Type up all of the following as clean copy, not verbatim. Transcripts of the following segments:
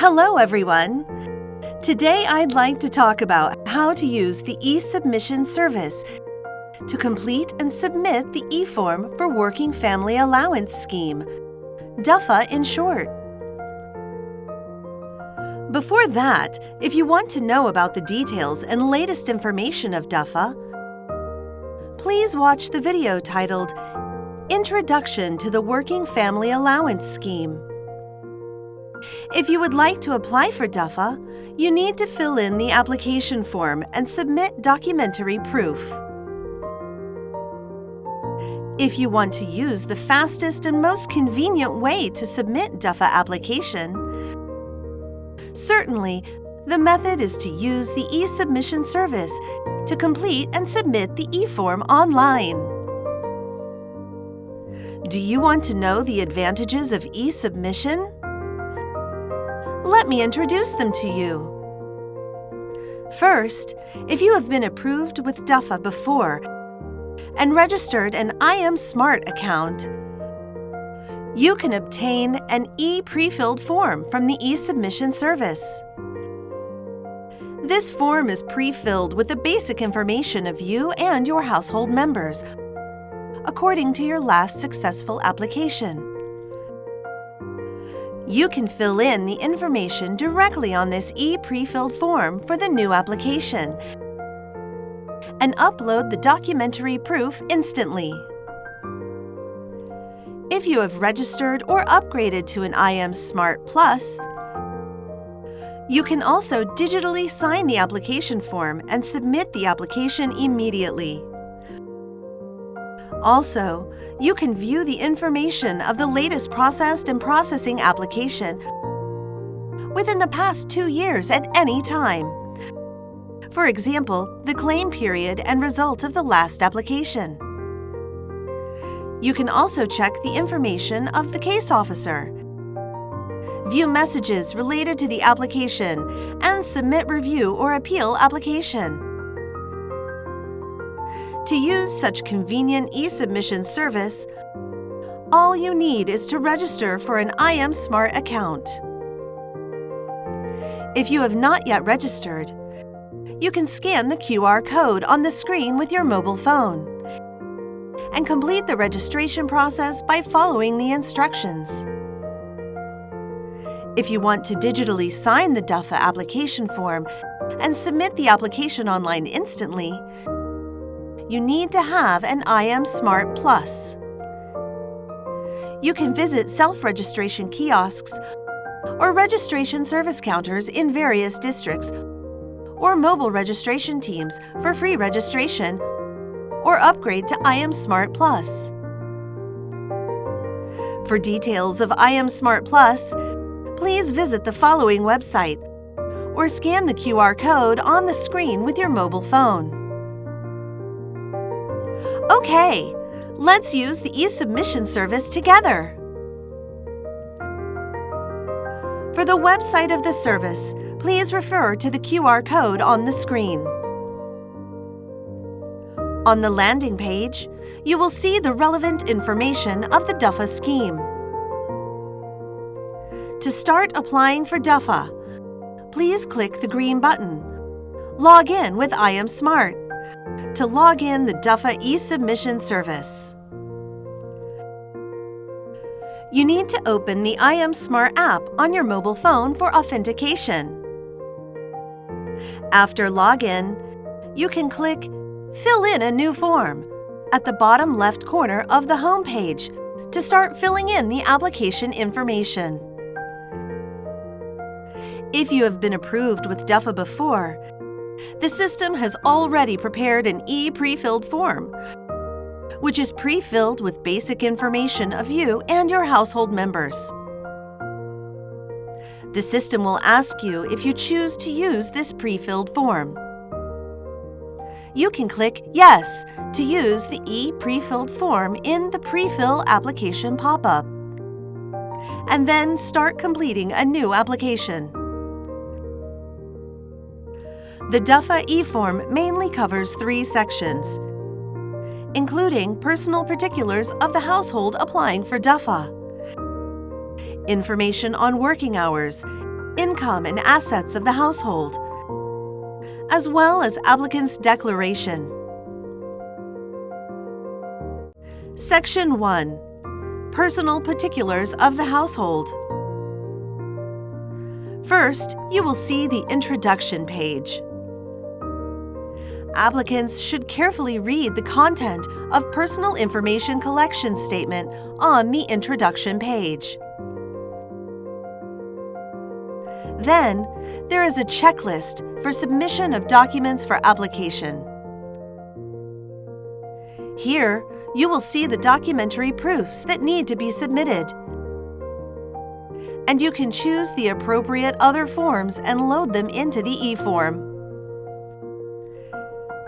Hello, everyone. Today, I'd like to talk about how to use the e-submission service to complete and submit the e-form for Working Family Allowance Scheme, WFA in short. Before that, if you want to know about the details and latest information of WFA, please watch the video titled Introduction to the Working Family Allowance Scheme. If you would like to apply for WFA, you need to fill in the application form and submit documentary proof. If you want to use the fastest and most convenient way to submit WFA application, certainly the method is to use the e-submission service to complete and submit the e-form online. Do you want to know the advantages of e-submission? Let me introduce them to you. First, if you have been approved with WFA before and registered an iAmSmart account, you can obtain an e-pre-filled form from the e-submission service. This form is pre-filled with the basic information of you and your household members, according to your last successful application. You can fill in the information directly on this e-pre-filled form for the new application and upload the documentary proof instantly. If you have registered or upgraded to an iAmSmart Plus, you can also digitally sign the application form and submit the application immediately. Also, you can view the information of the latest processed and processing application within the past 2 years at any time. For example, the claim period and result of the last application. You can also check the information of the case officer, view messages related to the application, and submit review or appeal application. To use such convenient e-submission service, all you need is to register for an iAmSmart account. If you have not yet registered, you can scan the QR code on the screen with your mobile phone and complete the registration process by following the instructions. If you want to digitally sign the WFA application form and submit the application online instantly, you need to have an iAmSmart Plus. You can visit self-registration kiosks or registration service counters in various districts or mobile registration teams for free registration or upgrade to iAmSmart Plus. For details of iAmSmart Plus, please visit the following website or scan the QR code on the screen with your mobile phone. Okay, let's use the e-submission service together. For the website of the service, please refer to the QR code on the screen. On the landing page, you will see the relevant information of the WFA scheme. To start applying for WFA, please click the green button, Log in with iAmSmart, to log in the WFA e-submission service. You need to open the iAmSmart app on your mobile phone for authentication. After login, you can click Fill in a new form at the bottom left corner of the home page to start filling in the application information. If you have been approved with WFA before, the system has already prepared an e-pre-filled form, which is pre-filled with basic information of you and your household members. The system will ask you if you choose to use this pre-filled form. You can click Yes to use the e-pre-filled form in the Pre-fill application pop-up, and then start completing a new application. The WFA e-form mainly covers 3 sections, including personal particulars of the household applying for WFA, information on working hours, income and assets of the household, as well as applicant's declaration. Section 1. Personal particulars of the household. First, you will see the introduction page. Applicants should carefully read the content of Personal Information Collection Statement on the introduction page. Then, there is a checklist for submission of documents for application. Here, you will see the documentary proofs that need to be submitted, and you can choose the appropriate other forms and load them into the e-form.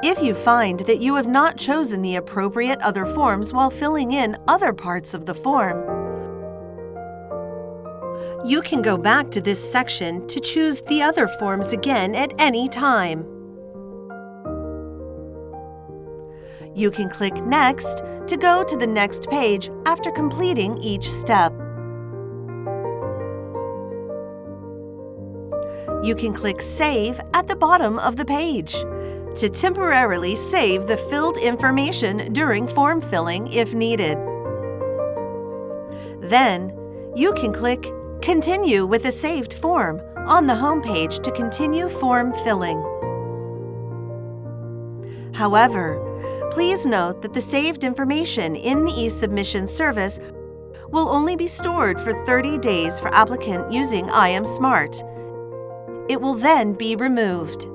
If you find that you have not chosen the appropriate other forms while filling in other parts of the form, you can go back to this section to choose the other forms again at any time. You can click Next to go to the next page after completing each step. You can click Save at the bottom of the page to temporarily save the filled information during form filling if needed. Then, you can click Continue with a saved form on the home page to continue form filling. However, please note that the saved information in the e-submission service will only be stored for 30 days for applicant using IamSmart. It will then be removed.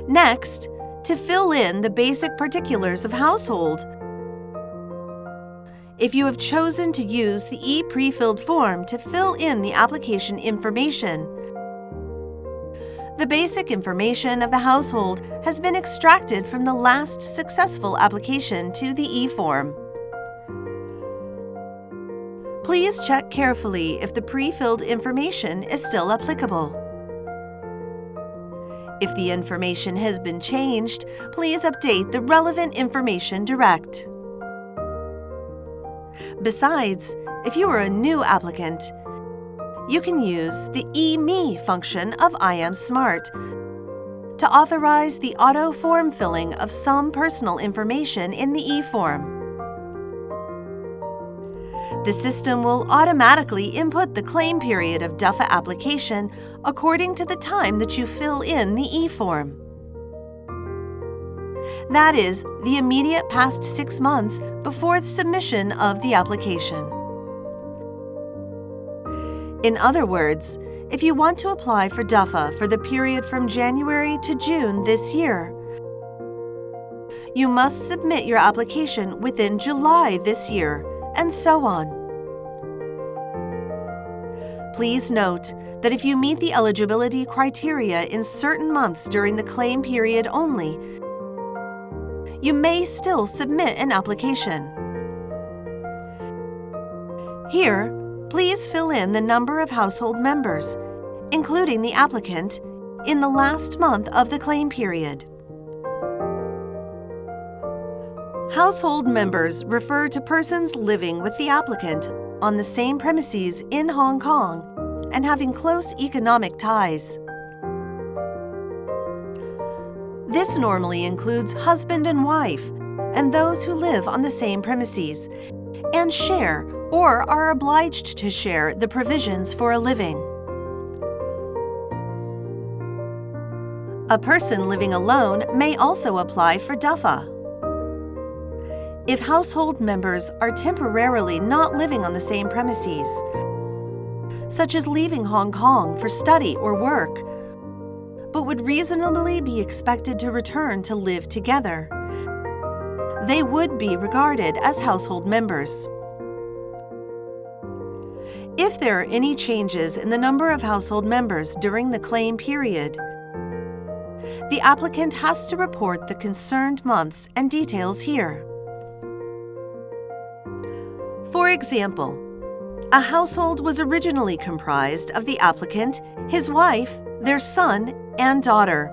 Next, to fill in the basic particulars of household. If you have chosen to use the e-pre-filled form to fill in the application information, the basic information of the household has been extracted from the last successful application to the e-form. Please check carefully if the pre-filled information is still applicable. If the information has been changed, please update the relevant information direct. Besides, if you are a new applicant, you can use the e-Me function of IamSmart to authorize the auto form filling of some personal information in the e-form. The system will automatically input the claim period of WFA application according to the time that you fill in the e-form. That is, the immediate past 6 months before the submission of the application. In other words, if you want to apply for WFA for the period from January to June this year, you must submit your application within July this year, and so on. Please note that if you meet the eligibility criteria in certain months during the claim period only, you may still submit an application. Here, please fill in the number of household members, including the applicant, in the last month of the claim period. Household members refer to persons living with the applicant on the same premises in Hong Kong and having close economic ties. This normally includes husband and wife and those who live on the same premises and share or are obliged to share the provisions for a living. A person living alone may also apply for WFA. If household members are temporarily not living on the same premises, such as leaving Hong Kong for study or work, but would reasonably be expected to return to live together, they would be regarded as household members. If there are any changes in the number of household members during the claim period, the applicant has to report the concerned months and details here. For example, a household was originally comprised of the applicant, his wife, their son, and daughter.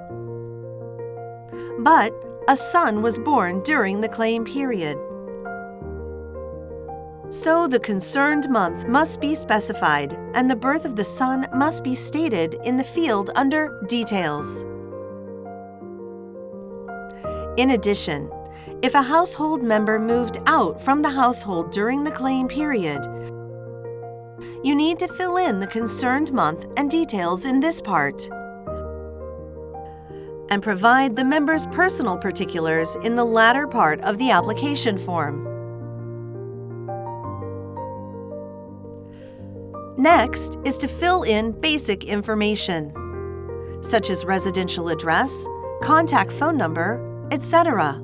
But a son was born during the claim period. So the concerned month must be specified, and the birth of the son must be stated in the field under Details. In addition, if a household member moved out from the household during the claim period, you need to fill in the concerned month and details in this part, and provide the member's personal particulars in the latter part of the application form. Next is to fill in basic information, such as residential address, contact phone number, etc.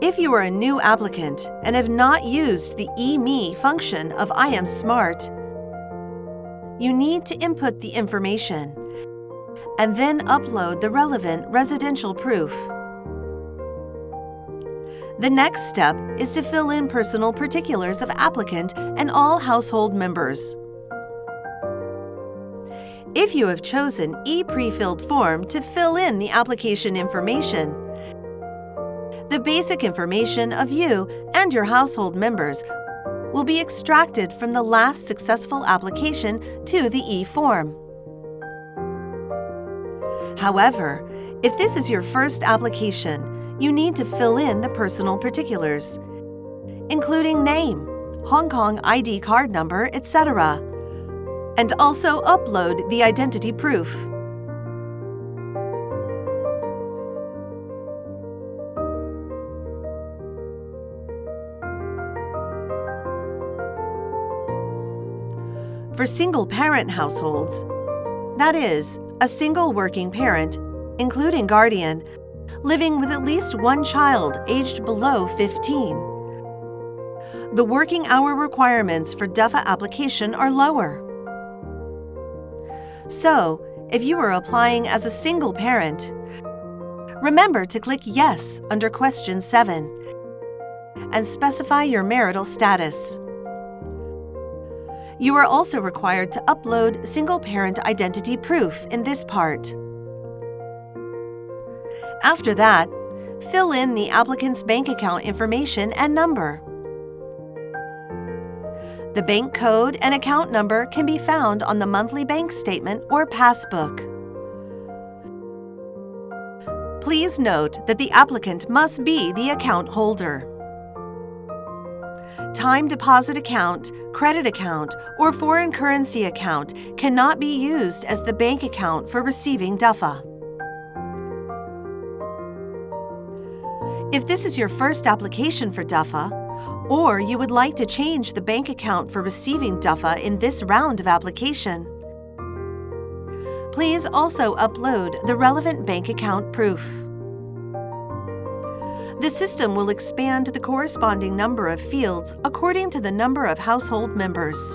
If you are a new applicant and have not used the eMe function of I Am Smart, you need to input the information and then upload the relevant residential proof. The next step is to fill in personal particulars of applicant and all household members. If you have chosen e-pre-filled form to fill in the application information, the basic information of you and your household members will be extracted from the last successful application to the e-form. However, if this is your first application, you need to fill in the personal particulars, including name, Hong Kong ID card number, etc., and also upload the identity proof. For single-parent households, that is, a single working parent, including guardian, living with at least one child aged below 15, the working hour requirements for DFA application are lower. So, if you are applying as a single parent, remember to click Yes under Question 7 and specify your marital status. You are also required to upload single-parent identity proof in this part. After that, fill in the applicant's bank account information and number. The bank code and account number can be found on the monthly bank statement or passbook. Please note that the applicant must be the account holder. Time deposit account, credit account, or foreign currency account cannot be used as the bank account for receiving DFA. If this is your first application for DFA, or you would like to change the bank account for receiving DFA in this round of application, please also upload the relevant bank account proof. The system will expand the corresponding number of fields according to the number of household members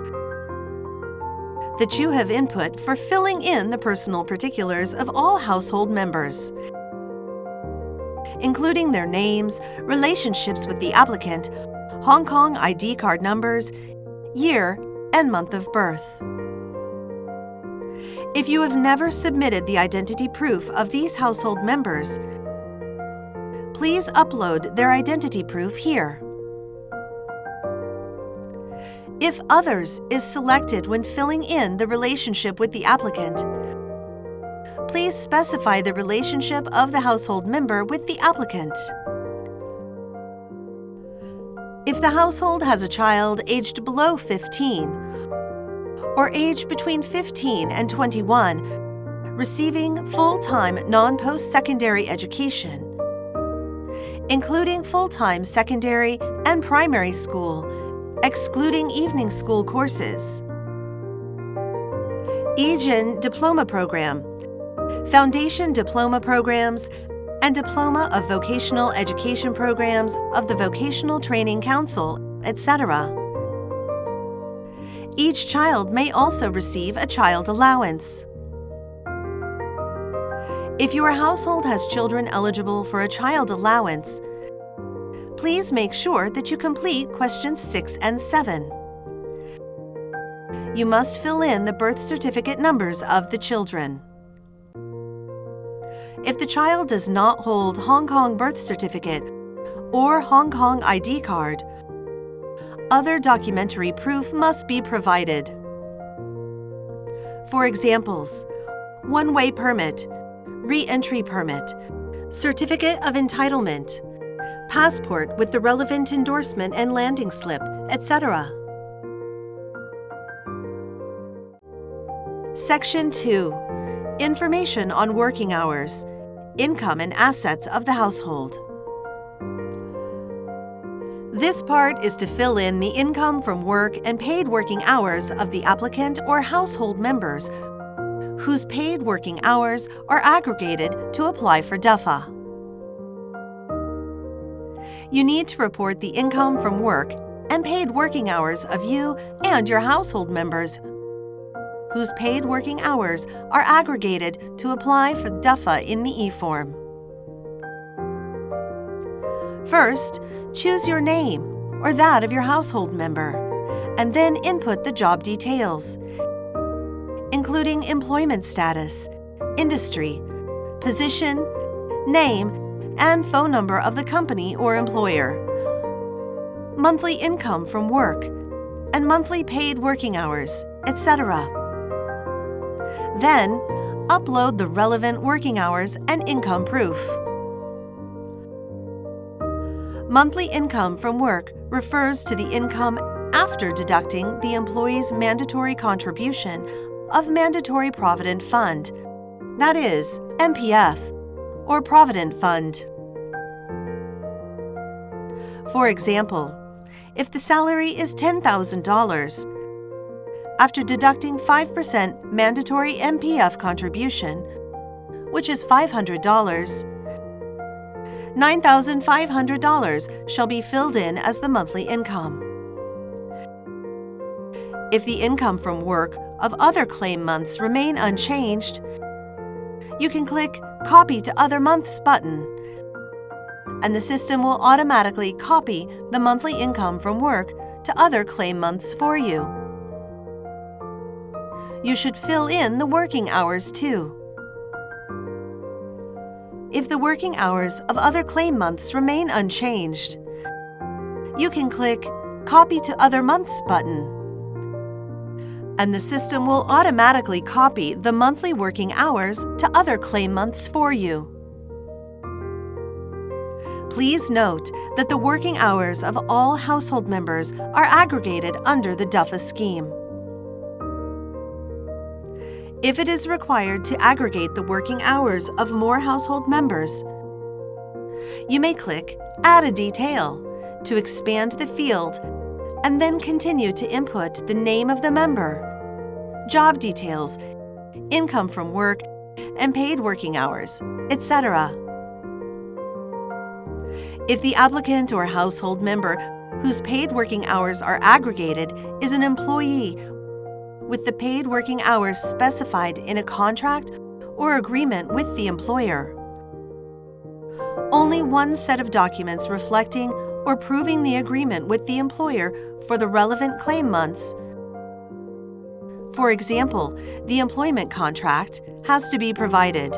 that you have input for filling in the personal particulars of all household members, including their names, relationships with the applicant, Hong Kong ID card numbers, year, and month of birth. If you have never submitted the identity proof of these household members, please upload their identity proof here. If Others is selected when filling in the relationship with the applicant, please specify the relationship of the household member with the applicant. If the household has a child aged below 15 or aged between 15 and 21, receiving full-time non-post-secondary education, including full-time secondary and primary school, excluding evening school courses, EGEN Diploma Program, Foundation Diploma Programs, and Diploma of Vocational Education Programs of the Vocational Training Council, etc. Each child may also receive a child allowance. If your household has children eligible for a child allowance, please make sure that you complete questions 6 and 7. you must fill in the birth certificate numbers of the children. If the child does not hold Hong Kong birth certificate or Hong Kong ID card, other documentary proof must be provided. For examples, one-way permit, re-entry permit, certificate of entitlement, passport with the relevant endorsement and landing slip, etc. Section 2. Information on working hours, income and assets of the household. This part is to fill in the income from work and paid working hours of the applicant or household members whose paid working hours are aggregated to apply for WFA. You need to report the income from work and paid working hours of you and your household members whose paid working hours are aggregated to apply for WFA in the e-form. First, choose your name or that of your household member, and then input the job details, including employment status, industry, position, name, and phone number of the company or employer, monthly income from work, and monthly paid working hours, etc. Then, upload the relevant working hours and income proof. Monthly income from work refers to the income after deducting the employee's mandatory contribution of Mandatory Provident Fund, that is, MPF, or Provident Fund. For example, if the salary is $10,000, after deducting 5% mandatory MPF contribution, which is $500, $9,500 shall be filled in as the monthly income. If the income from work of other claim months remain unchanged, you can click Copy to Other Months button, and the system will automatically copy the monthly income from work to other claim months for you. You should fill in the working hours too. If the working hours of other claim months remain unchanged, you can click Copy to Other Months button, and the system will automatically copy the monthly working hours to other claim months for you. Please note that the working hours of all household members are aggregated under the WFA scheme. If it is required to aggregate the working hours of more household members, you may click Add a Detail to expand the field and then continue to input the name of the member, job details, income from work, and paid working hours, etc. If the applicant or household member whose paid working hours are aggregated is an employee with the paid working hours specified in a contract or agreement with the employer, only one set of documents reflecting or proving the agreement with the employer for the relevant claim months, for example, the employment contract, has to be provided,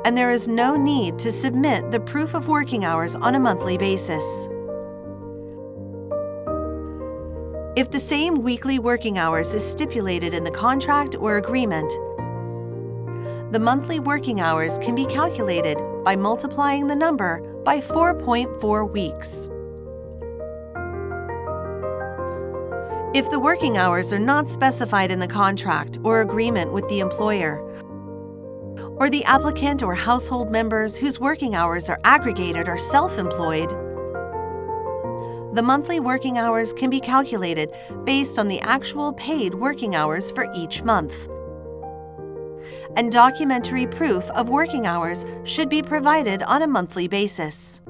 and there is no need to submit the proof of working hours on a monthly basis. If the same weekly working hours is stipulated in the contract or agreement, the monthly working hours can be calculated by multiplying the number by 4.4 weeks. If the working hours are not specified in the contract or agreement with the employer, or the applicant or household members whose working hours are aggregated are self-employed, the monthly working hours can be calculated based on the actual paid working hours for each month. And documentary proof of working hours should be provided on a monthly basis.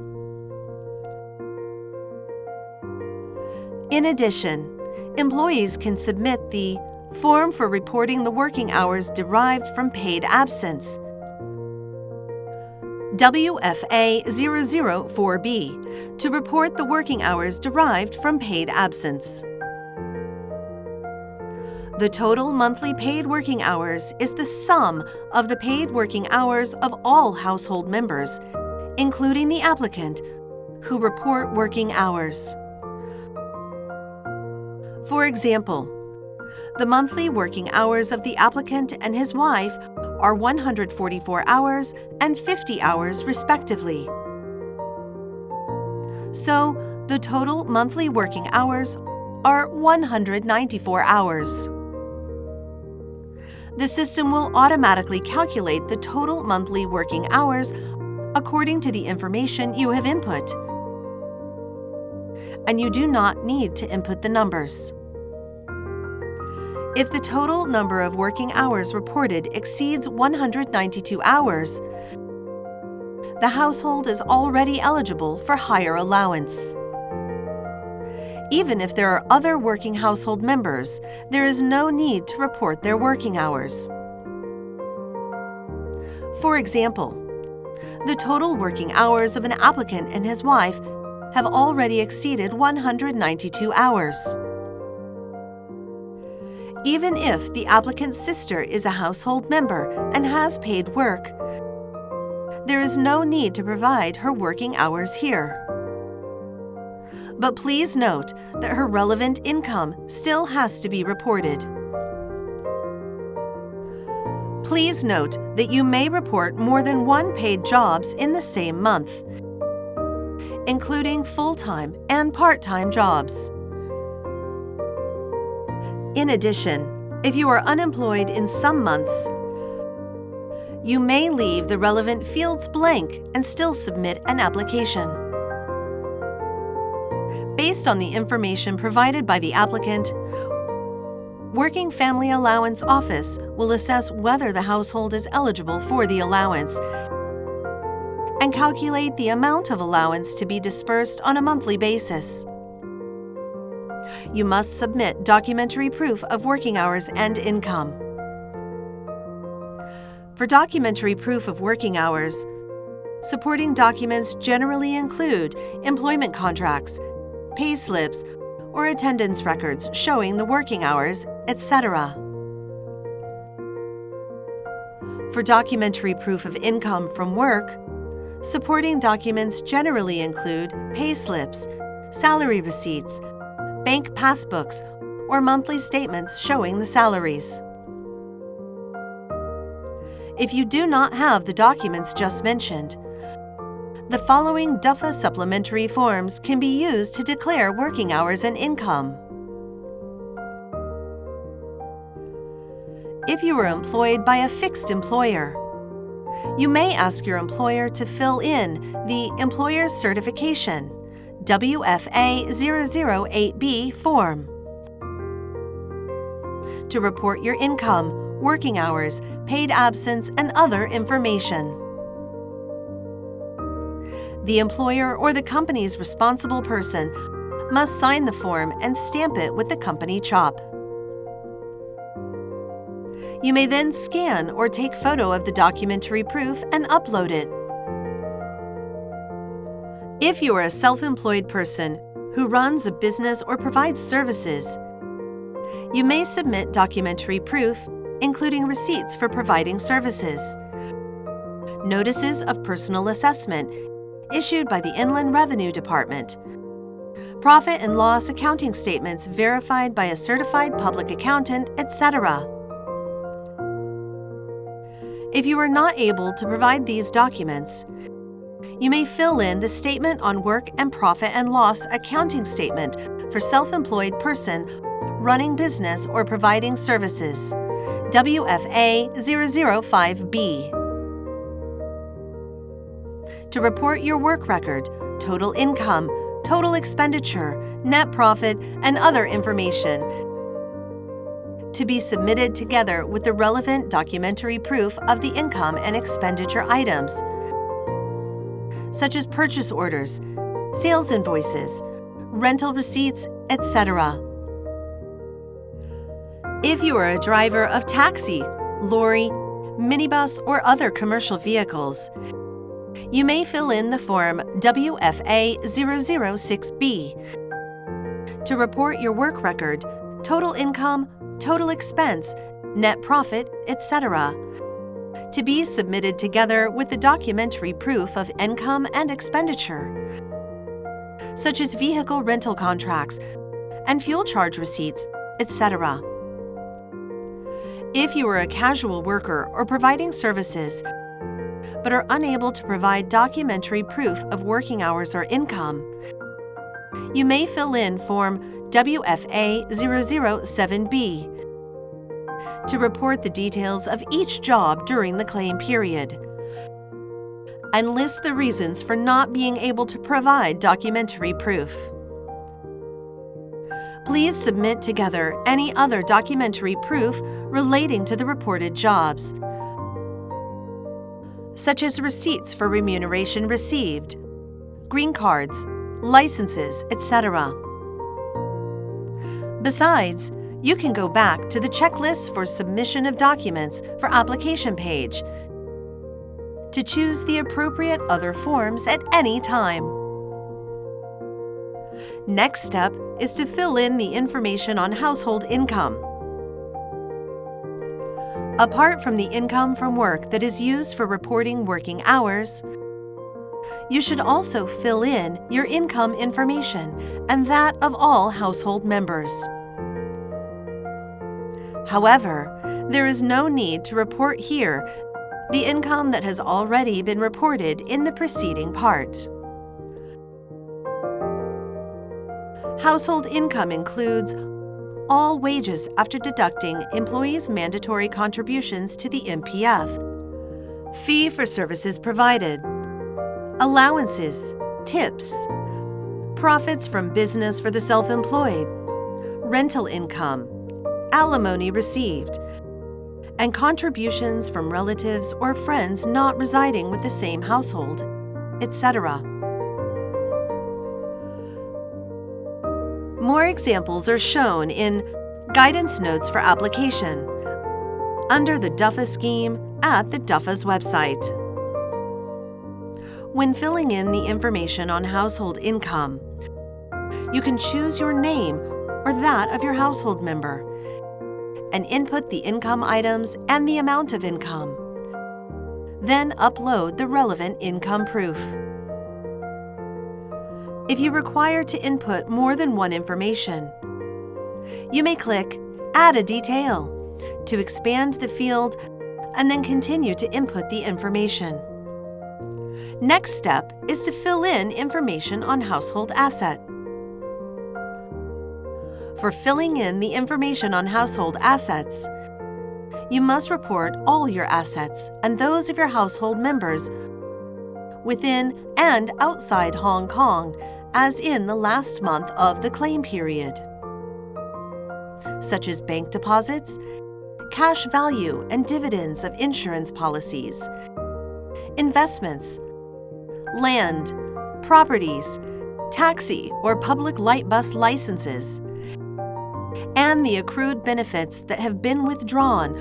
In addition, employees can submit the Form for Reporting the Working Hours Derived from Paid Absence, WFA 004B, to report the working hours derived from paid absence. The total monthly paid working hours is the sum of the paid working hours of all household members, including the applicant, who report working hours. For example, the monthly working hours of the applicant and his wife are 144 hours and 50 hours respectively. So, the total monthly working hours are 194 hours. The system will automatically calculate the total monthly working hours according to the information you have input, and you do not need to input the numbers. If the total number of working hours reported exceeds 192 hours, the household is already eligible for higher allowance. Even if there are other working household members, there is no need to report their working hours. For example, the total working hours of an applicant and his wife have already exceeded 192 hours. Even if the applicant's sister is a household member and has paid work, there is no need to provide her working hours here. But please note that her relevant income still has to be reported. Please note that you may report more than one paid jobs in the same month, including full-time and part-time jobs. In addition, if you are unemployed in some months, you may leave the relevant fields blank and still submit an application. Based on the information provided by the applicant, Working Family Allowance Office will assess whether the household is eligible for the allowance and calculate the amount of allowance to be dispersed on a monthly basis. You must submit documentary proof of working hours and income. For documentary proof of working hours, supporting documents generally include employment contracts, pay slips, or attendance records showing the working hours, etc. For documentary proof of income from work, supporting documents generally include pay slips, salary receipts, bank passbooks, or monthly statements showing the salaries. If you do not have the documents just mentioned, the following WFA supplementary forms can be used to declare working hours and income. If you are employed by a fixed employer, you may ask your employer to fill in the Employer Certification WFA 008B form to report your income, working hours, paid absence, and other information. The employer or the company's responsible person must sign the form and stamp it with the company CHOP. You may then scan or take photo of the documentary proof and upload it. If you are a self-employed person who runs a business or provides services, you may submit documentary proof, including receipts for providing services, notices of personal assessment issued by the Inland Revenue Department, profit and loss accounting statements verified by a certified public accountant, etc. If you are not able to provide these documents, you may fill in the Statement on Work and Profit and Loss accounting statement for self-employed person running business or providing services, WFA 005B. To report your work record, total income, total expenditure, net profit, and other information to be submitted together with the relevant documentary proof of the income and expenditure items, such as purchase orders, sales invoices, rental receipts, etc. If you are a driver of taxi, lorry, minibus, or other commercial vehicles, you may fill in the form WFA 006B to report your work record, total income, total expense, net profit, etc., to be submitted together with the documentary proof of income and expenditure, such as vehicle rental contracts and fuel charge receipts, etc. If you are a casual worker or providing services, but are unable to provide documentary proof of working hours or income, you may fill in Form WFA 007B to report the details of each job during the claim period and list the reasons for not being able to provide documentary proof. Please submit together any other documentary proof relating to the reported jobs, such as receipts for remuneration received, green cards, licenses, etc. Besides, you can go back to the checklist for submission of documents for application page to choose the appropriate other forms at any time. Next step is to fill in the information on household income. Apart from the income from work that is used for reporting working hours, you should also fill in your income information and that of all household members. However, there is no need to report here the income that has already been reported in the preceding part. Household income includes all wages after deducting employees' mandatory contributions to the MPF, fee for services provided, allowances, tips, profits from business for the self-employed, rental income, alimony received, and contributions from relatives or friends not residing with the same household, etc. More examples are shown in Guidance Notes for Application under the WFA Scheme at the WFA's website. When filling in the information on household income, you can choose your name or that of your household member and input the income items and the amount of income. Then upload the relevant income proof. If you require to input more than one information, you may click Add a Detail to expand the field and then continue to input the information. Next step is to fill in information on household asset. For filling in the information on household assets, you must report all your assets and those of your household members within and outside Hong Kong as in the last month of the claim period, such as bank deposits, cash value and dividends of insurance policies, investments, land, properties, taxi or public light bus licenses, and the accrued benefits that have been withdrawn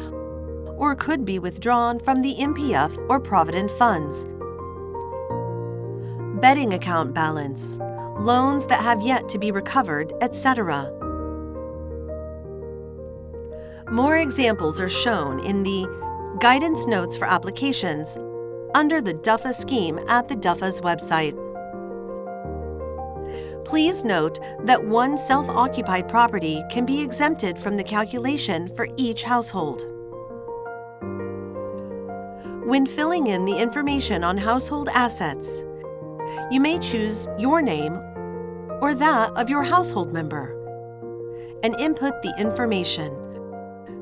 or could be withdrawn from the MPF or Provident funds, betting account balance, loans that have yet to be recovered, etc. More examples are shown in the Guidance Notes for Applications under the WFA Scheme at the WFA's website. Please note that one self-occupied property can be exempted from the calculation for each household. When filling in the information on household assets, you may choose your name or that of your household member and input the information,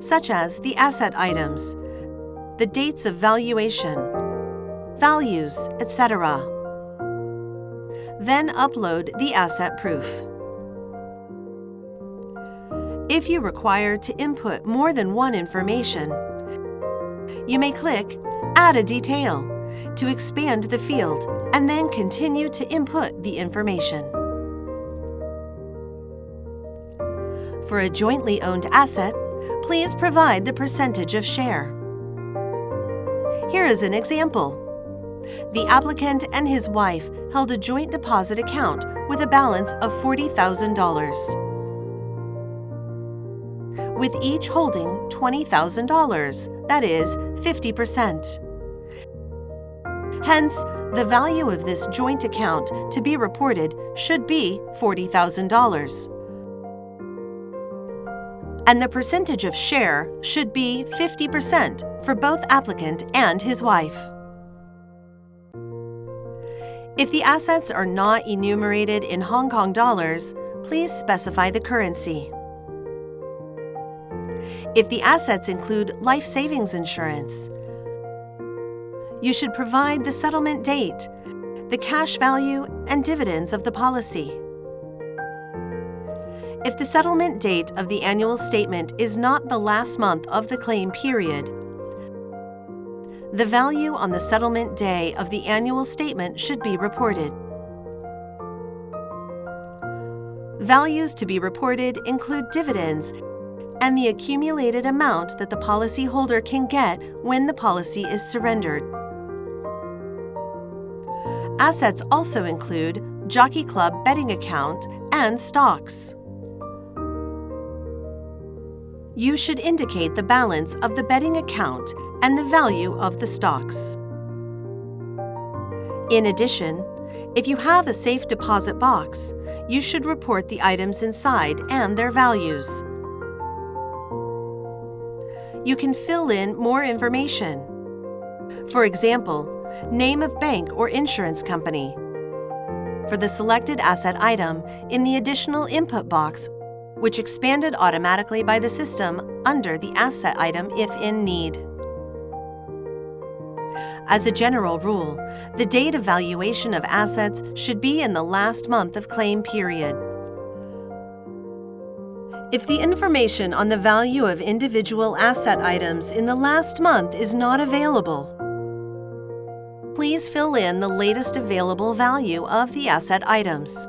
such as the asset items, the dates of valuation, values, etc. Then upload the asset proof. If you require to input more than one information, you may click Add a Detail to expand the field and then continue to input the information. For a jointly owned asset, please provide the percentage of share. Here is an example. The applicant and his wife held a joint deposit account with a balance of $40,000. with each holding $20,000, that is, 50%. Hence, the value of this joint account to be reported should be $40,000. And the percentage of share should be 50% for both applicant and his wife. If the assets are not enumerated in Hong Kong dollars, please specify the currency. If the assets include life savings insurance, you should provide the settlement date, the cash value, and dividends of the policy. If the settlement date of the annual statement is not the last month of the claim period, the value on the settlement day of the annual statement should be reported. Values to be reported include dividends and the accumulated amount that the policyholder can get when the policy is surrendered. Assets also include Jockey Club betting account and stocks. You should indicate the balance of the betting account and the value of the stocks. In addition, if you have a safe deposit box, you should report the items inside and their values. You can fill in more information. For example, name of bank or insurance company for the selected asset item in the additional input box, which expanded automatically by the system under the asset item if in need. As a general rule, the date of valuation of assets should be in the last month of claim period. If the information on the value of individual asset items in the last month is not available, please fill in the latest available value of the asset items.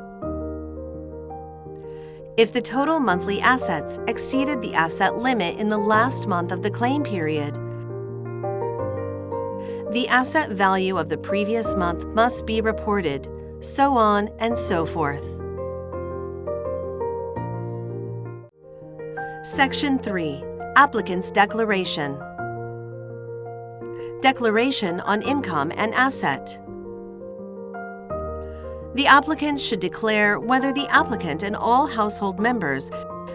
If the total monthly assets exceeded the asset limit in the last month of the claim period, the asset value of the previous month must be reported, so on and so forth. Section 3. Applicant's Declaration. Declaration on income and asset. The applicant should declare whether the applicant and all household members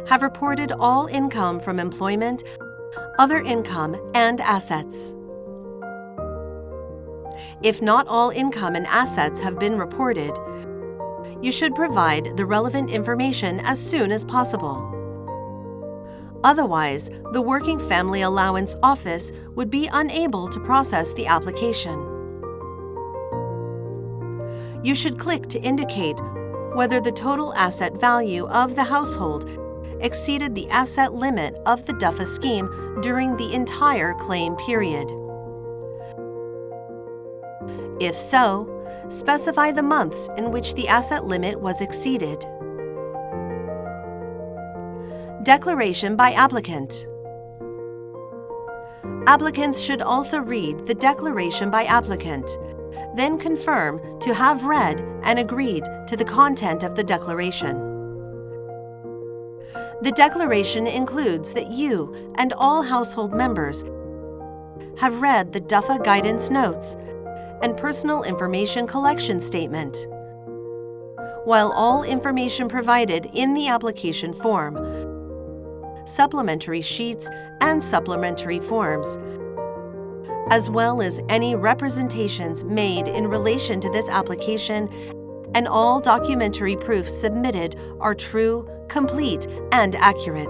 have reported all income from employment, other income, and assets. If not all income and assets have been reported, you should provide the relevant information as soon as possible. Otherwise, the Working Family Allowance Office would be unable to process the application. You should click to indicate whether the total asset value of the household exceeded the asset limit of the WFA scheme during the entire claim period. If so, specify the months in which the asset limit was exceeded. Declaration by applicant. Applicants should also read the declaration by applicant, then confirm to have read and agreed to the content of the declaration. The declaration includes that you and all household members have read the WFA guidance notes and personal information collection statement, while all information provided in the application form, supplementary sheets and supplementary forms, as well as any representations made in relation to this application, and all documentary proofs submitted are true, complete, and accurate.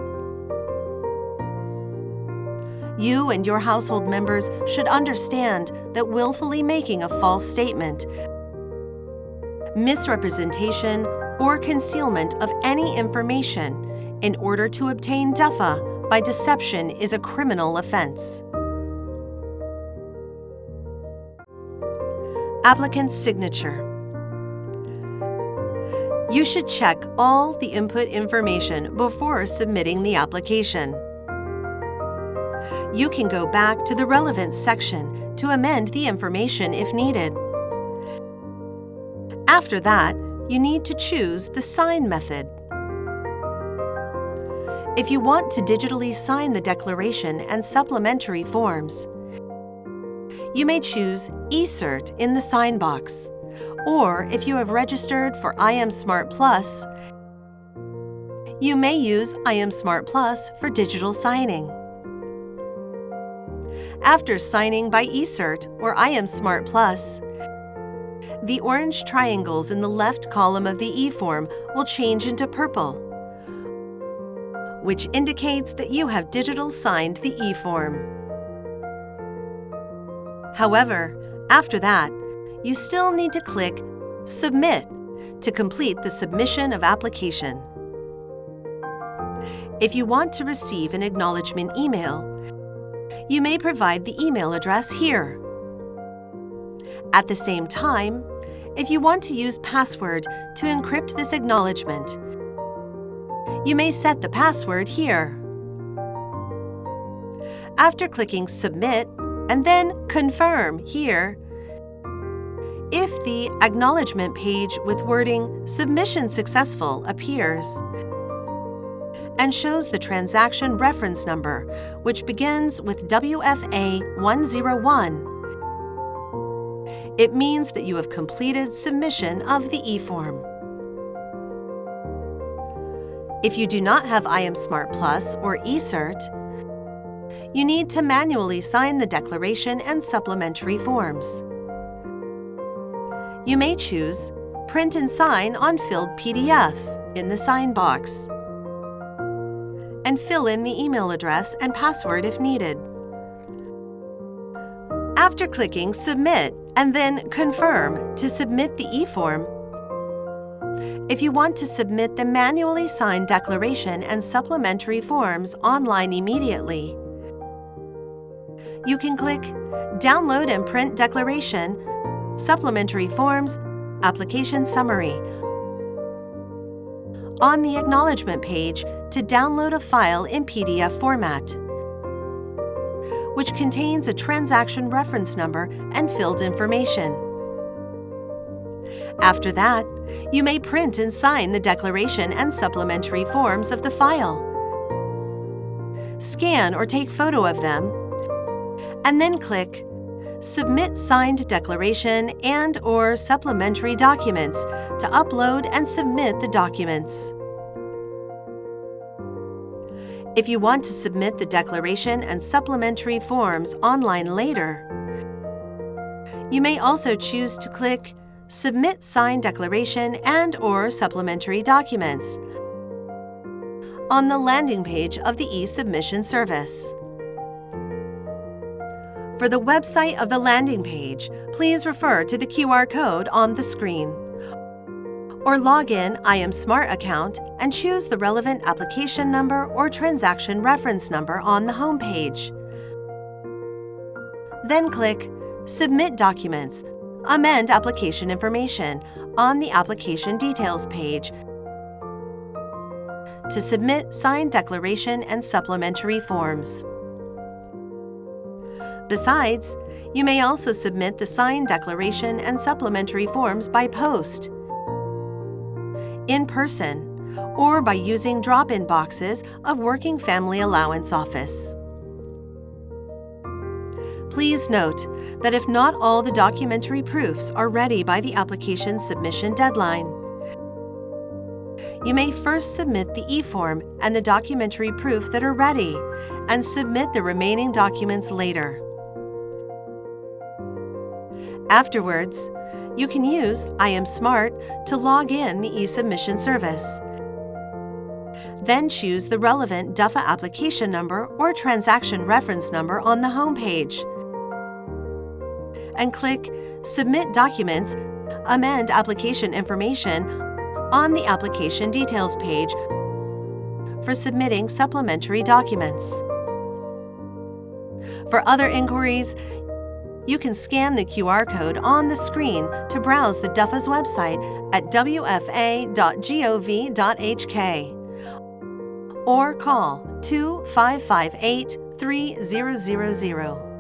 You and your household members should understand that willfully making a false statement, misrepresentation, or concealment of any information in order to obtain WFA by deception is a criminal offense. Applicant's signature. You should check all the input information before submitting the application. You can go back to the relevant section to amend the information if needed. After that, you need to choose the sign method. If you want to digitally sign the declaration and supplementary forms, you may choose eCert in the sign box, or if you have registered for iAmSmart Plus, you may use iAmSmart Plus for digital signing. After signing by eCert or iAmSmart Plus, the orange triangles in the left column of the eForm will change into purple, which indicates that you have digital signed the eForm. However, after that, you still need to click Submit to complete the submission of application. If you want to receive an acknowledgement email, you may provide the email address here. At the same time, if you want to use password to encrypt this acknowledgement, you may set the password here. After clicking Submit and then Confirm here, if the acknowledgement page with wording Submission Successful appears and shows the transaction reference number, which begins with WFA 101, it means that you have completed submission of the eForm. If you do not have iAmSmart Plus or eCert, you need to manually sign the declaration and supplementary forms. You may choose Print and Sign on Filled PDF in the sign box, and fill in the email address and password if needed. After clicking Submit and then Confirm to submit the eForm, if you want to submit the manually signed declaration and supplementary forms online immediately, you can click Download and Print Declaration, Supplementary Forms, Application Summary on the acknowledgement page to download a file in PDF format, which contains a transaction reference number and filled information. After that, you may print and sign the declaration and supplementary forms of the file. Scan or take photo of them, and then click Submit Signed Declaration and/or Supplementary Documents to upload and submit the documents. If you want to submit the declaration and supplementary forms online later, you may also choose to click Submit Signed Declaration and/or Supplementary Documents on the landing page of the e-submission service. For the website of the landing page, please refer to the QR code on the screen, or log in iAmSmart account and choose the relevant application number or transaction reference number on the home page. Then click Submit Documents, Amend Application Information on the Application Details page to submit signed declaration and supplementary forms. Besides, you may also submit the signed declaration and supplementary forms by post, in person, or by using drop-in boxes of Working Family Allowance Office. Please note that if not all the documentary proofs are ready by the application submission deadline, you may first submit the eForm and the documentary proof that are ready, and submit the remaining documents later. Afterwards, you can use iAmSmart to log in the e-submission service. Then choose the relevant WFA application number or transaction reference number on the home page, and click Submit Documents, Amend Application Information on the Application Details page for submitting supplementary documents. For other inquiries, you can scan the QR code on the screen to browse the WFA's website at wfa.gov.hk or call 2558 3000.